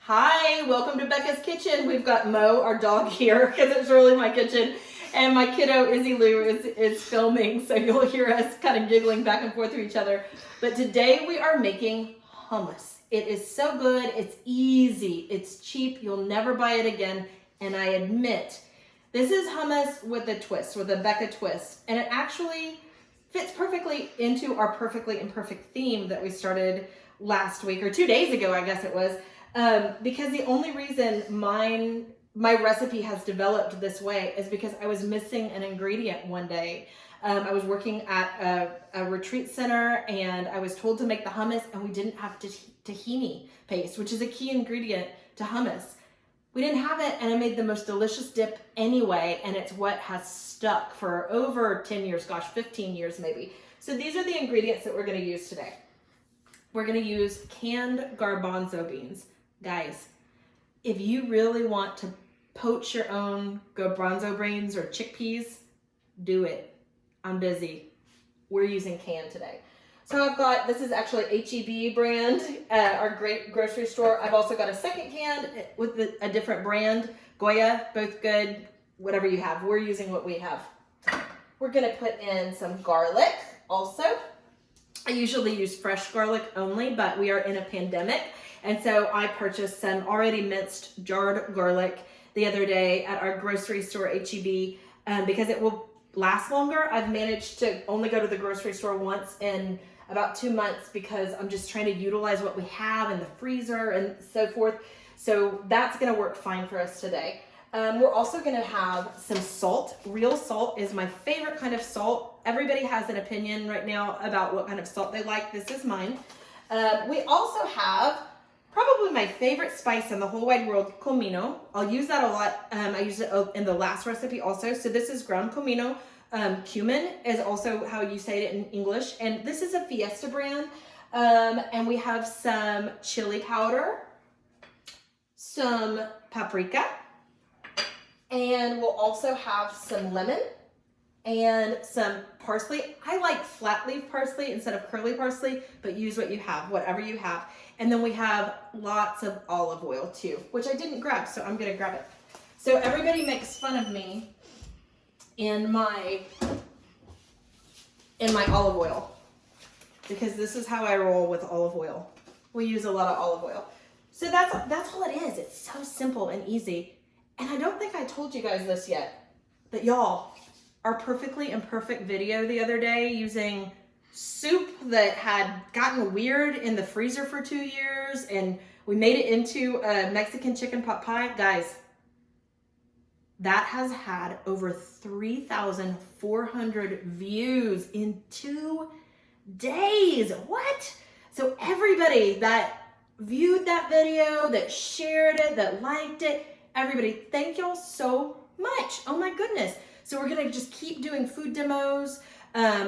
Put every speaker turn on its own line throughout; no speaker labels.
Hi, welcome to Becca's Kitchen. We've got Mo, our dog, here because it's really my kitchen. And my kiddo, Izzy Lou, is filming, so you'll hear us kind of giggling back and forth to each other. But today we are making hummus. It is so good, it's easy, it's cheap, you'll never buy it again. And I admit, this is hummus with a twist, with a Becca twist. And it actually fits perfectly into our Perfectly Imperfect theme that we started last week, or 2 days ago, I guess it was. Because the only reason my recipe has developed this way is because I was missing an ingredient one day. I was working at a retreat center and I was told to make the hummus, and we didn't have tahini paste, which is a key ingredient to hummus. We didn't have it, and I made the most delicious dip anyway, and it's what has stuck for over 10 years, gosh, 15 years maybe. So these are the ingredients that we're gonna use today. We're gonna use canned garbanzo beans. Guys, if you really want to poach your own garbanzo beans or chickpeas, do it. I'm busy. We're using canned today. So I've got, this is actually HEB brand, our great grocery store. I've also got a second can with a different brand, Goya, both good, whatever you have. We're using what we have. We're gonna put in some garlic also. I usually use fresh garlic only, but we are in a pandemic. And so I purchased some already minced jarred garlic the other day at our grocery store, HEB, because it will last longer. I've managed to only go to the grocery store once in about 2 months because I'm just trying to utilize what we have in the freezer and so forth. So that's gonna work fine for us today. We're also gonna have some salt. Real salt is my favorite kind of salt. Everybody has an opinion right now about what kind of salt they like. This is mine. We also have probably my favorite spice in the whole wide world, Comino. I'll use that a lot. I used it in the last recipe also. So this is ground Comino. Cumin is also how you say it in English. And this is a Fiesta brand. And we have some chili powder, some paprika, and we'll also have some lemon and some parsley. I like flat leaf parsley instead of curly parsley, but use what you have, whatever you have. And then we have lots of olive oil too, which I didn't grab, so I'm gonna grab it. So everybody makes fun of me in my olive oil, because this is how I roll with olive oil. We use a lot of olive oil. So that's all it is. It's so simple and easy. And I don't think I told you guys this yet, but y'all, our Perfectly Imperfect video the other day using soup that had gotten weird in the freezer for 2 years, and we made it into a Mexican chicken pot pie. Guys, that has had over 3,400 views in 2 days. What? So everybody that viewed that video, that shared it, that liked it, everybody, thank y'all so much. Oh my goodness. So we're gonna just keep doing food demos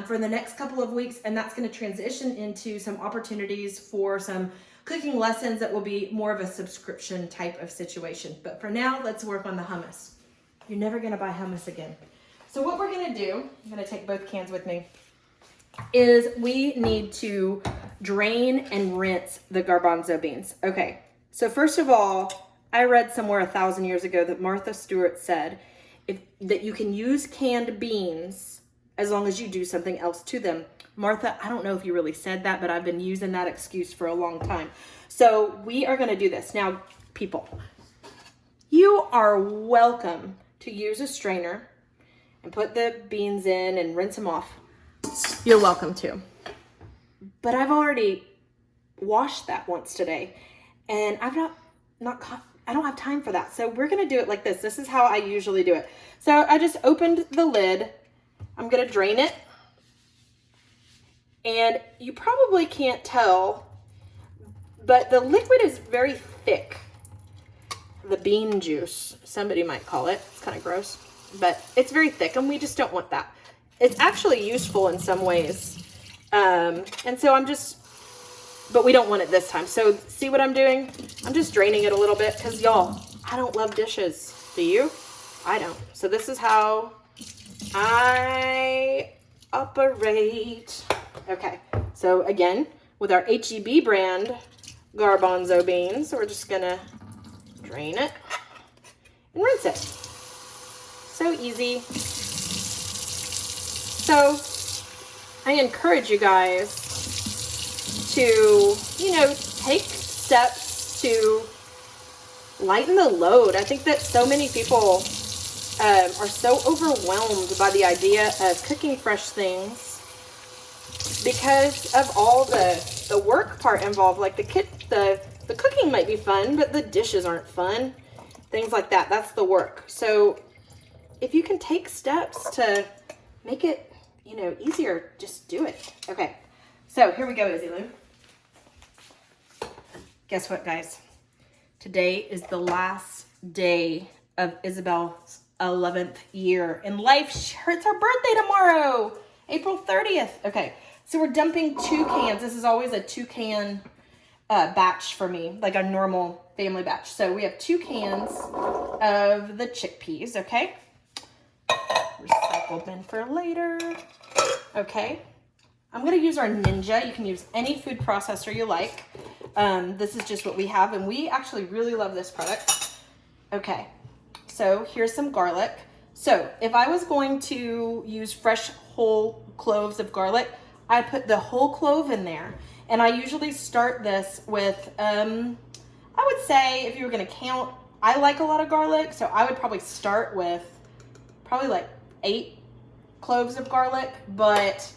for the next couple of weeks, and that's gonna transition into some opportunities for some cooking lessons that will be more of a subscription type of situation. But for now, let's work on the hummus. You're never gonna buy hummus again. So what we're gonna do, I'm gonna take both cans with me, is we need to drain and rinse the garbanzo beans. Okay, so first of all, I read somewhere 1,000 years ago that Martha Stewart said that you can use canned beans as long as you do something else to them. Martha, I don't know if you really said that, but I've been using that excuse for a long time. So we are gonna do this. Now, people, you are welcome to use a strainer and put the beans in and rinse them off. You're welcome to. But I've already washed that once today, and I don't have time for that. So we're gonna do it like this. This is how I usually do it. So I just opened the lid. I'm gonna drain it. And you probably can't tell, but the liquid is very thick. The bean juice, somebody might call it. It's kind of gross, but it's very thick, and we just don't want that. It's actually useful in some ways. And so but we don't want it this time. So see what I'm doing? I'm just draining it a little bit because y'all, I don't love dishes. Do you? I don't. So this is how I operate. Okay, so again, with our HEB brand garbanzo beans, we're just gonna Drain it and rinse it. So easy. So I encourage you guys to, take steps to lighten the load. I think that so many people are so overwhelmed by the idea of cooking fresh things because of all the work part involved. Like the cooking might be fun, but the dishes aren't fun. Things like that. That's the work. So if you can take steps to make it, easier, just do it. Okay. So here we go, Izzy Lou. Guess what, guys? Today is the last day of Isabel's 11th year in life. It's her birthday tomorrow, April 30th. Okay, so we're dumping 2 cans. This is always a 2-can batch for me, like a normal family batch. So we have 2 cans of the chickpeas, okay? Recycle bin for later. Okay, I'm gonna use our Ninja. You can use any food processor you like. This is just what we have, and we actually really love this product. Okay, so here's some garlic. So if I was going to use fresh whole cloves of garlic, I put the whole clove in there. And I usually start this with, I would say if you were gonna count, I like a lot of garlic, so I would probably start with probably like 8 cloves of garlic, but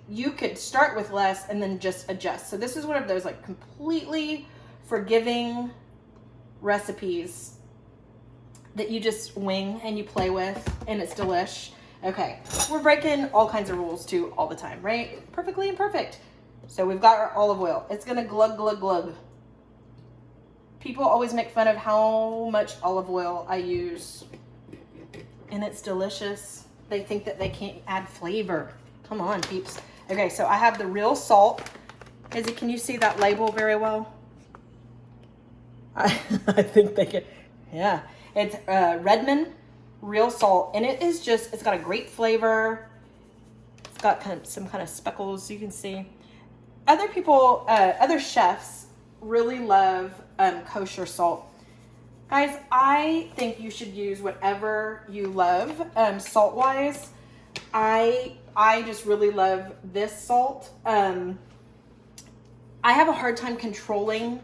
you could start with less and then just adjust. So this is one of those like completely forgiving recipes that you just wing and you play with, and it's delish. Okay, we're breaking all kinds of rules too all the time, right? Perfectly imperfect. So we've got our olive oil. It's gonna glug, glug, glug. People always make fun of how much olive oil I use, and it's delicious. They think that they can't add flavor. Come on, peeps. Okay, so I have the real salt. Izzy, can you see that label very well? I think they can. Yeah, it's Redmond real salt, and it is just, it's got a great flavor. It's got some kind of speckles you can see. Other people, other chefs really love kosher salt. Guys, I think you should use whatever you love salt-wise. I just really love this salt. I have a hard time controlling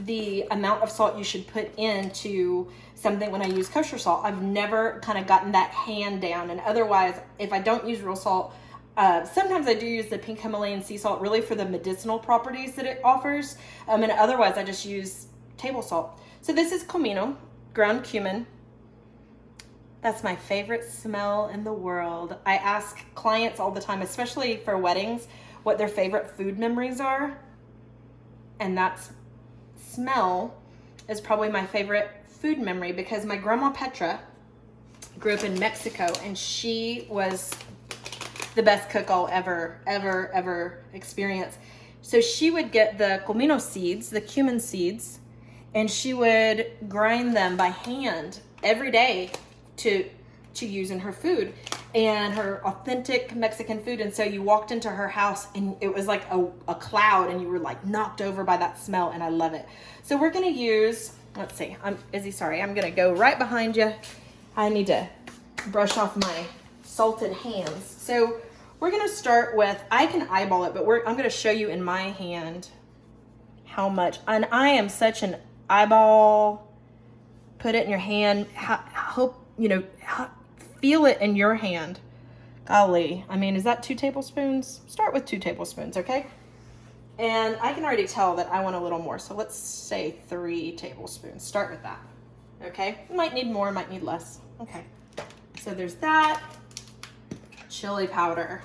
the amount of salt you should put into something when I use kosher salt. I've never kind of gotten that hand down, and otherwise, if I don't use real salt, sometimes I do use the pink Himalayan sea salt really for the medicinal properties that it offers, and otherwise I just use table salt. So this is Comino, ground cumin. That's my favorite smell in the world. I ask clients all the time, especially for weddings, what their favorite food memories are. And that smell is probably my favorite food memory because my grandma Petra grew up in Mexico, and she was the best cook I'll ever experience. So she would get the Comino seeds, the cumin seeds, and she would grind them by hand every day to use in her food and her authentic Mexican food. And so you walked into her house and it was like a cloud, and you were like knocked over by that smell, and I love it. So we're gonna use, let's see, Izzy, sorry, I'm gonna go right behind you. I need to brush off my salted hands. So we're gonna start with, I can eyeball it, but I'm gonna show you in my hand how much, and I am such an eyeball, put it in your hand, hope, feel it in your hand. Golly, I mean, is that 2 tablespoons? Start with 2 tablespoons, okay? And I can already tell that I want a little more, so let's say 3 tablespoons. Start with that, okay? You might need more, might need less. Okay, so there's that. Chili powder.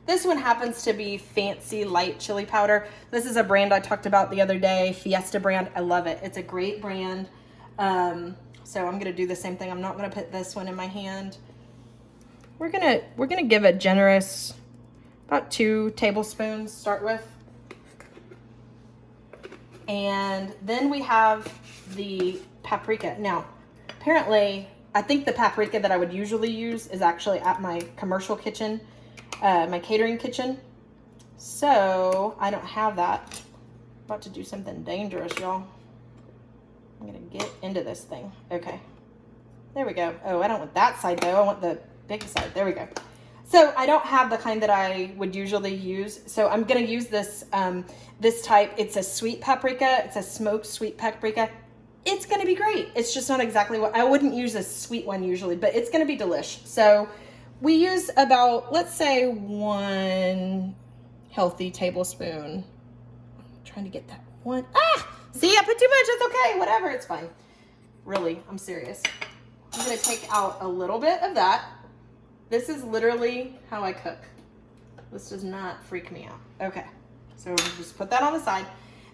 This one happens to be fancy light chili powder. This is a brand I talked about the other day, Fiesta brand. I love it. It's a great brand. So I'm gonna do the same thing. I'm not gonna put this one in my hand. We're gonna give a generous about 2 tablespoons. Start with, and then we have the paprika. Now, apparently, I think the paprika that I would usually use is actually at my commercial kitchen, my catering kitchen. So I don't have that. I'm about to do something dangerous, y'all. I'm gonna get into this thing. Okay. There we go. Oh, I don't want that side though. I want the big side. There we go. So I don't have the kind that I would usually use. So I'm going to use this, this type. It's a sweet paprika. It's a smoked sweet paprika. It's going to be great. It's just not exactly what I wouldn't use a sweet one usually, but it's going to be delish. So we use about, let's say 1 healthy tablespoon. I'm trying to get that one. Ah, see, I put too much. It's okay. Whatever. It's fine. Really, I'm serious. I'm going to take out a little bit of that. This is literally how I cook. This does not freak me out. Okay, so just put that on the side.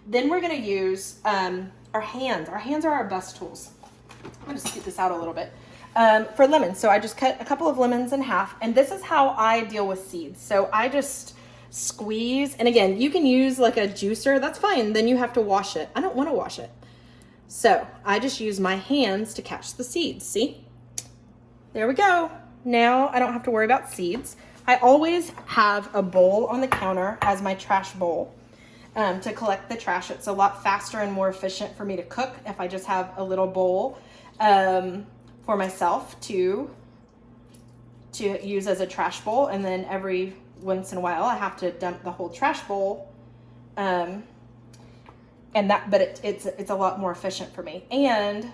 Then we're gonna use our hands. Our hands are our best tools. I'm gonna scoot this out a little bit. For lemons, so I just cut a couple of lemons in half, and this is how I deal with seeds. So I just squeeze, and again, you can use like a juicer, that's fine. Then you have to wash it. I don't wanna wash it. So I just use my hands to catch the seeds, see? There we go. Now I don't have to worry about seeds. I always have a bowl on the counter as my trash bowl to collect the trash. It's a lot faster and more efficient for me to cook if I just have a little bowl for myself to use as a trash bowl. And then every once in a while I have to dump the whole trash bowl. But it's a lot more efficient for me. And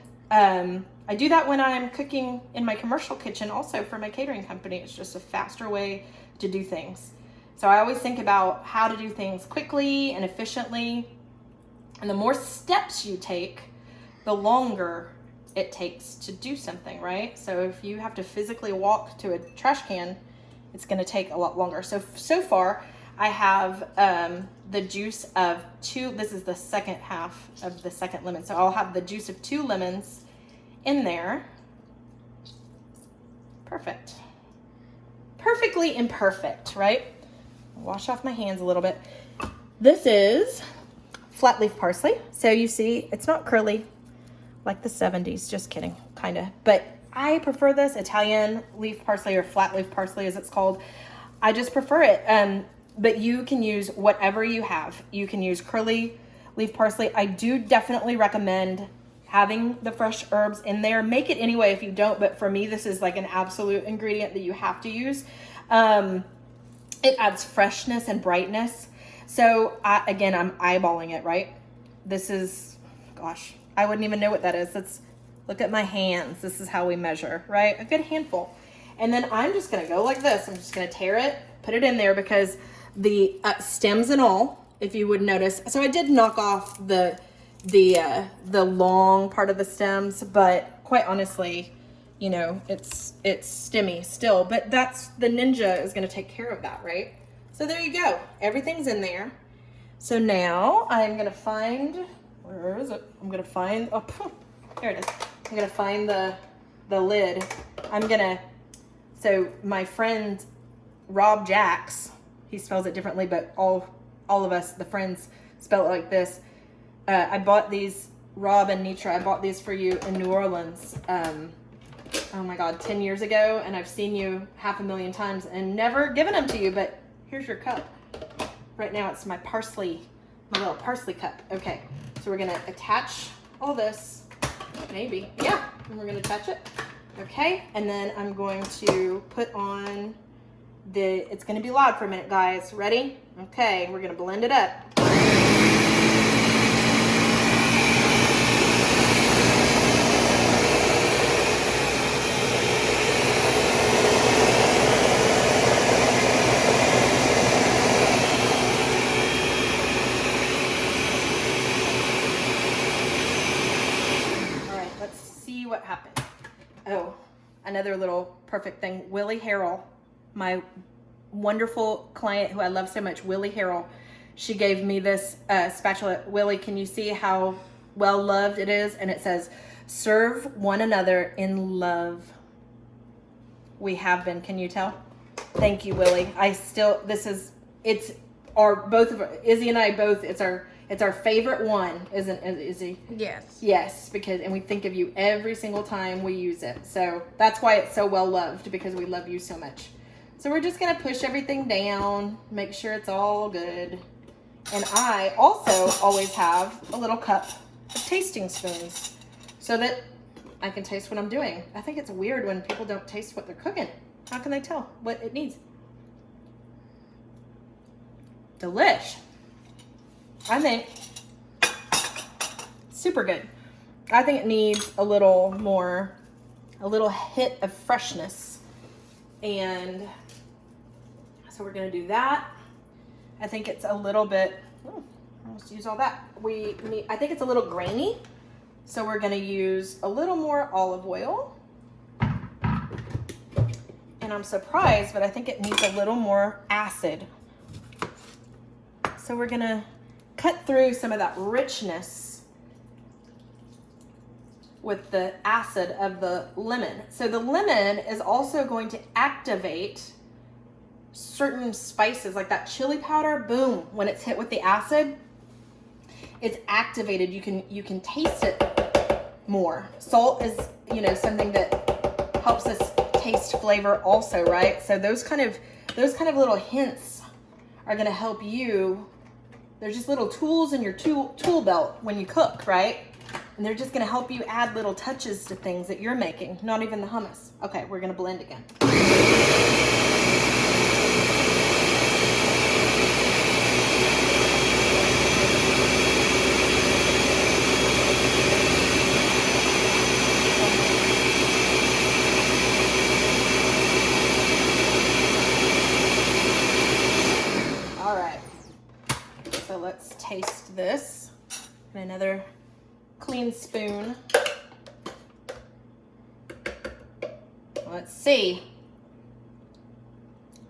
I do that when I'm cooking in my commercial kitchen also for my catering company. It's just a faster way to do things. So I always think about how to do things quickly and efficiently. And the more steps you take, the longer it takes to do something, right? So if you have to physically walk to a trash can, it's going to take a lot longer. So far I have the juice of 2, this is the second half of the second lemon. So I'll have the juice of 2 lemons in there. Perfect. Perfectly imperfect, right? Wash off my hands a little bit. This is flat leaf parsley. So you see, it's not curly like the 70s, just kidding, kind of. But I prefer this Italian leaf parsley, or flat leaf parsley as it's called. I just prefer it. But you can use whatever you have. You can use curly leaf parsley. I do definitely recommend having the fresh herbs in there. Make it anyway if you don't, but for me, this is like an absolute ingredient that you have to use. It adds freshness and brightness. So again, I'm eyeballing it, right? This is, gosh, I wouldn't even know what that is. Look at my hands. This is how we measure, right? A good handful. And then I'm just gonna go like this. I'm just gonna tear it, put it in there, because the stems and all, if you would notice. So I did knock off the long part of the stems, but quite honestly, you know, it's stemmy still, but that's, the ninja is going to take care of that, right? So there you go. Everything's in there. So now I'm going to find, where is it? I'm going to find, oh, there it is. I'm going to find the lid. So my friend Rob Jacks, he spells it differently, but all of us, the friends, spell it like this. I bought these, Rob and Nitra, I bought these for you in New Orleans, oh my God, 10 years ago, and I've seen you 500,000 times and never given them to you, but here's your cup. Right now it's my parsley, my little parsley cup. Okay, so we're gonna attach all this, maybe, yeah, and we're gonna attach it. Okay, and then I'm going to put on it's gonna be loud for a minute, guys. Ready? Okay, we're gonna blend it up. What happened? Oh, another little perfect thing. Willie Harrell, my wonderful client who I love so much, Willie Harrell, she gave me this spatula. Willie, can you see how well loved it is? And it says, serve one another in love. We have been, can you tell? Thank you, Willie. It's our, both of our, Izzy and I both, it's our favorite one, isn't it, Izzy?
Yes.
Yes, and we think of you every single time we use it. So that's why it's so well loved, because we love you so much. So we're just gonna push everything down, make sure it's all good. And I also always have a little cup of tasting spoons. so that I can taste what I'm doing. I think it's weird when people don't taste what they're cooking. How can they tell what it needs? Delish. I think super good. I think it needs a little more, a little hit of freshness. And so we're gonna do that. I think it's a little bit, almost use all that. I think it's a little grainy. So we're gonna use a little more olive oil. And I'm surprised, but I think it needs a little more acid. So we're gonna cut through some of that richness with the acid of the lemon. So the lemon is also going to activate certain spices like that chili powder. Boom, when it's hit with the acid, it's activated. You can taste it more. Salt is, you know, something that helps us taste flavor also, right? So those kind of little hints are going to help you. They're just little tools in your tool belt when you cook, right? And they're just going to help you add little touches to things that you're making, not even the hummus. Okay, we're going to blend again. Let's taste this. And another clean spoon. Let's see.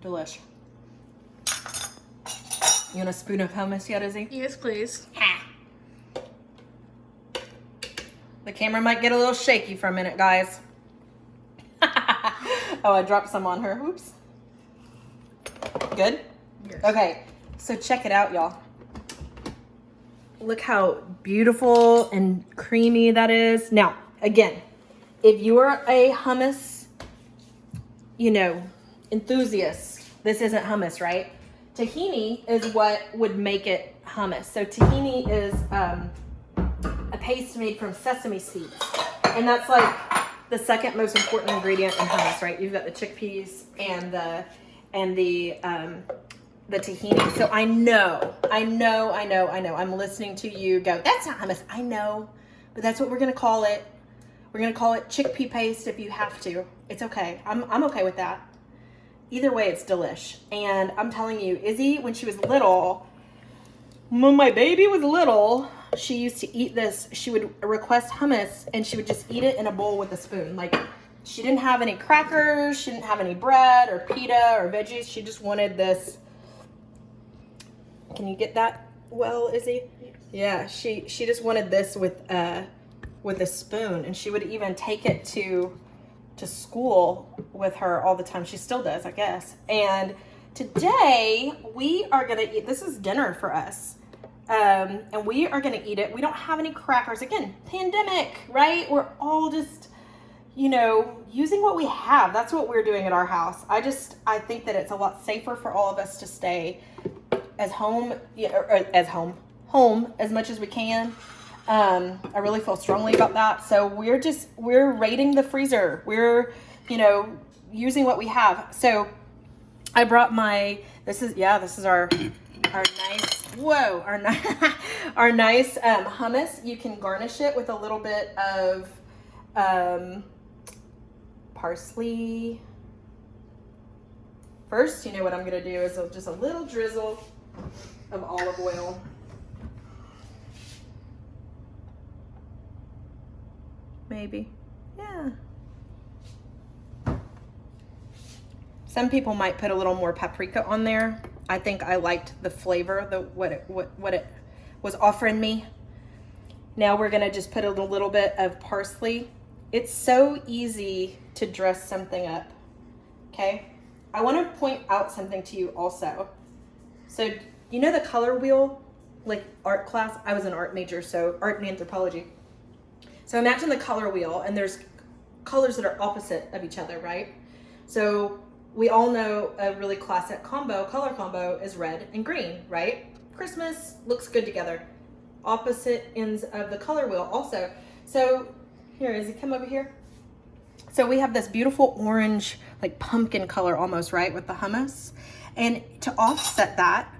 Delish. You want a spoon of hummus yet, Izzy?
Yes, please.
Ha. The camera might get a little shaky for a minute, guys. Oh, I dropped some on her. Oops. Good?
Yes.
Okay, so check it out, y'all. Look how beautiful and creamy that is. Now, again, if you are a hummus, you know, enthusiast, this isn't hummus, right? Tahini is what would make it hummus. So tahini is a paste made from sesame seeds. And that's like the second most important ingredient in hummus, right? You've got the chickpeas and the tahini. So I know. I'm listening to you go, that's not hummus. I know, but that's what we're going to call it. We're going to call it chickpea paste if you have to. It's okay. I'm okay with that. Either way, it's delish. And I'm telling you, Izzy, when she was little, when my baby was little, she used to eat this. She would request hummus and she would just eat it in a bowl with a spoon. Like, she didn't have any crackers. She didn't have any bread or pita or veggies. She just wanted this. Can you get that well, Izzy? Yeah, she just wanted this with a spoon, and she would even take it to school with her all the time. She still does, I guess. And today we are gonna eat. This is dinner for us, and we are gonna eat it. We don't have any crackers. Again, pandemic, right? We're all just, you know, using what we have. That's what we're doing at our house. I think that it's a lot safer for all of us to stay home as much as we can. I really feel strongly about that. So we're raiding the freezer. We're, you know, using what we have. So I brought this is our nice, our nice hummus. You can garnish it with a little bit of parsley. First, you know what I'm gonna do is just a little drizzle of olive oil. Maybe. Yeah. Some people might put a little more paprika on there. I think I liked the flavor, what it was offering me. Now we're gonna just put a little bit of parsley. It's so easy to dress something up, okay? I wanna point out something to you also. So, you know the color wheel, like art class? I was an art major, so art and anthropology. So imagine the color wheel, and there's colors that are opposite of each other, right? So we all know a really classic color combo is red and green, right? Christmas looks good together. Opposite ends of the color wheel also. So Here, Izzy, come over here. So we have this beautiful orange, like pumpkin color almost, right, with the hummus. And to offset that,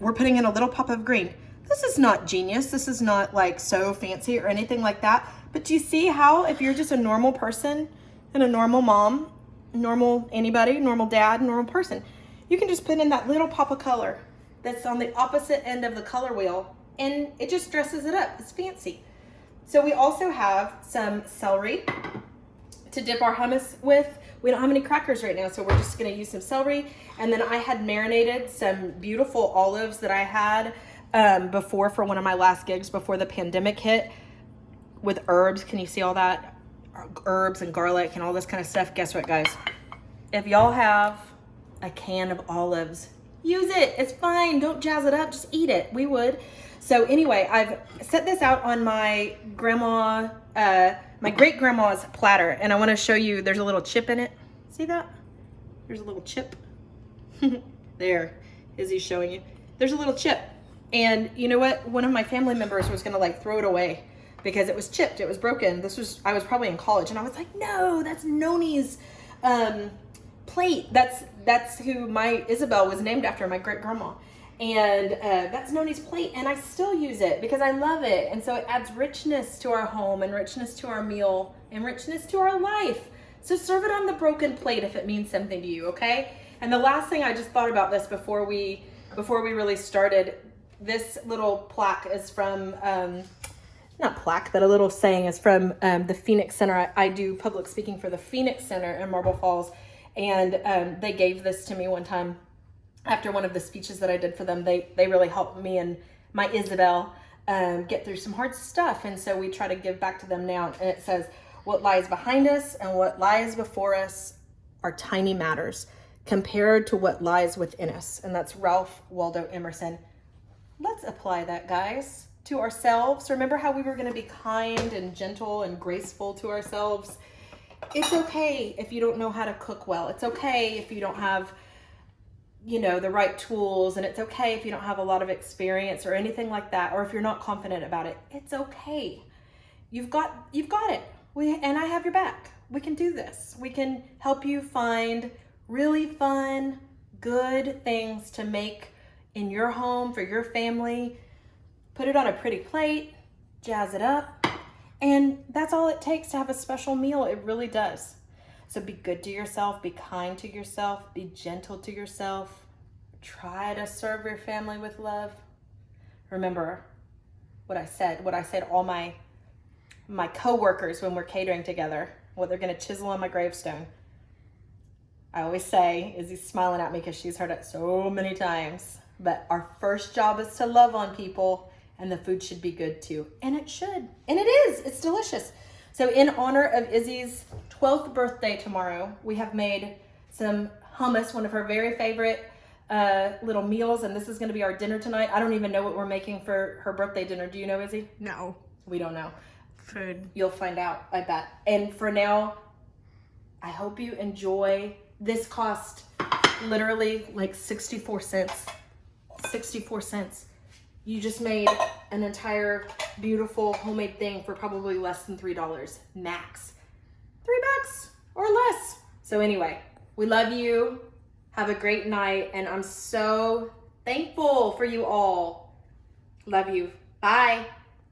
we're putting in a little pop of green. This is not genius. This is not like so fancy or anything like that. But do you see how if you're just a normal person and a normal mom, normal anybody, normal dad, normal person, you can just put in that little pop of color that's on the opposite end of the color wheel and it just dresses it up. It's fancy. So we also have some celery to dip our hummus with. We don't have any crackers right now, so we're just gonna use some celery. And then I had marinated some beautiful olives that I had before for one of my last gigs before the pandemic hit with herbs. Can you see all that? Herbs and garlic and all this kind of stuff. Guess what, guys? If y'all have a can of olives, use it. It's fine. Don't jazz it up. Just eat it. We would. So anyway, I've set this out on my grandma, my great grandma's platter, and I want to show you. There's a little chip in it. See that? There's a little chip. There, Izzy's showing you. There's a little chip, and you know what? One of my family members was gonna like throw it away because it was chipped. It was broken. I was probably in college, and I was like, no, that's Noni's plate. That's who my Isabel was named after, my great grandma. And that's Noni's plate, and I still use it because I love it. And so it adds richness to our home and richness to our meal and richness to our life. So serve it on the broken plate if it means something to you, okay? And the last thing, I just thought about this before we really started. This little plaque is from, not plaque, but a little saying is from the Phoenix Center. I do public speaking for the Phoenix Center in Marble Falls, and they gave this to me one time. After one of the speeches that I did for them, they really helped me and my Isabel get through some hard stuff. And so we try to give back to them now. And it says, what lies behind us and what lies before us are tiny matters compared to what lies within us. And that's Ralph Waldo Emerson. Let's apply that, guys, to ourselves. Remember how we were going to be kind and gentle and graceful to ourselves? It's okay if you don't know how to cook well. It's okay if you don't have, you know, the right tools, and it's okay if you don't have a lot of experience or anything like that, or if you're not confident about it. It's okay. You've got it. And I have your back. We can do this. We can help you find really fun, good things to make in your home for your family. Put it on a pretty plate, jazz it up, and that's all it takes to have a special meal. It really does. So be good to yourself, be kind to yourself, be gentle to yourself. Try to serve your family with love. Remember what I said all my coworkers when we're catering together, what they're gonna chisel on my gravestone. I always say, Izzy's smiling at me because she's heard it so many times, but our first job is to love on people, and the food should be good too. And it should, and it is, it's delicious. So in honor of Izzy's 12th birthday tomorrow, we have made some hummus, one of her very favorite little meals, and this is gonna be our dinner tonight. I don't even know what we're making for her birthday dinner. Do you know, Izzy?
No.
We don't know.
Food.
You'll find out, I bet. And for now, I hope you enjoy. This cost literally like 64 cents. 64 cents. You just made an entire beautiful homemade thing for probably less than $3 max. $3 or less. So anyway, we love you. Have a great night, and I'm so thankful for you all. Love you. Bye.